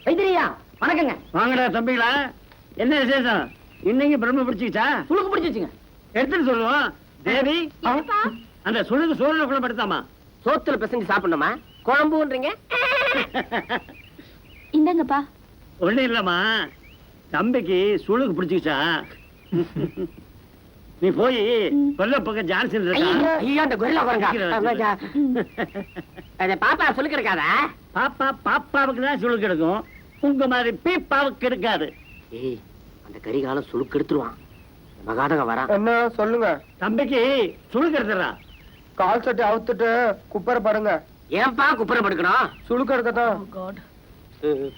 வைத்திரியா வணக்கங்க. வாங்கடா தம்பிகளா, என்ன விசேஷம்? இன்னைக்கு பிரம்ம பிடிச்சிக்கிச்சா? சுளுக்கு பிடிச்சிச்சுங்க. எடுத்துட்டு சொல்லுவோம். தேவி, அந்த சுளுக்கு சோறுல கூட படுத்தாமா? சோத்துல பிசைஞ்சு சாப்பிடணுமா? குழம்புன்றீங்க? இந்தாங்கப்பா. ஒண்ணு இல்லம்மா, தம்பிக்கு சுளுக்கு பிடிச்சிக்கிச்சா? நீ போய் கொல்ல பக்கம் ஜான்சன் ஐயோ அந்த கொரில்லா பாருங்க. பாப்பா சொல்லிக்க இருக்காதா? பாப்பா பாப்பாவுக்கு தான் சுளுக்கு எடுக்கும், உங்க மாதிரி பீப்பாவுக்கு எடுக்காது. ஏய், அந்த கரிகாலம் சுளுக்கு எடுத்துருவான். மகாதங்க வரான். என்ன சொல்லுங்க? தம்பிக்கு சுளுக்கு எடுத்துறா. கால் சட்டை அவுத்துட்டு குப்பரை படுங்க. ஏன்பா குப்புற படுக்கணும்? சுளுக்கு எடுக்கத்தான்.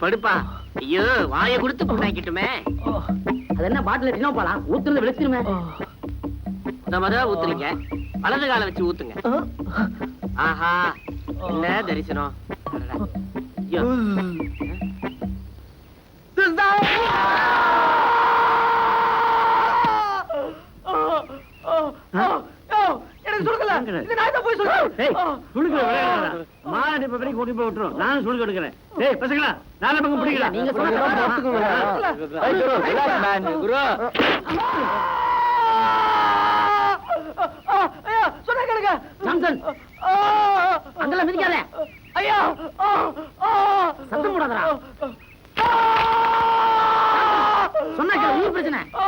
படுப்பா. ஐயோ, வாயை கொடுத்து புண்ணாக்கிட்டுமே. அது என்ன பாட்டில தினோ போலாம், ஊத்துறது விழுத்துருமே. முத ஊத்துறீங்க, வலது கால வச்சு ஊத்துங்க. ஆஹா, என்ன தரிசனம். ஐயோ. எனக்கு சொல்லுங்கல, இந்த நாய் தான் போய் சுளுக்கு மாடி வரைக்கும் கூட்டி போய் விட்டுரும். நானும் சுளுக்கு எடுக்கிறேன். டேய் பசங்களா, நாலு பக்கம் பிடிக்கல. நீங்க சொல்லுங்க. சொன்னா கேளுங்க. ஜான்சன், அங்கெல்லாம் மிதிக்காத.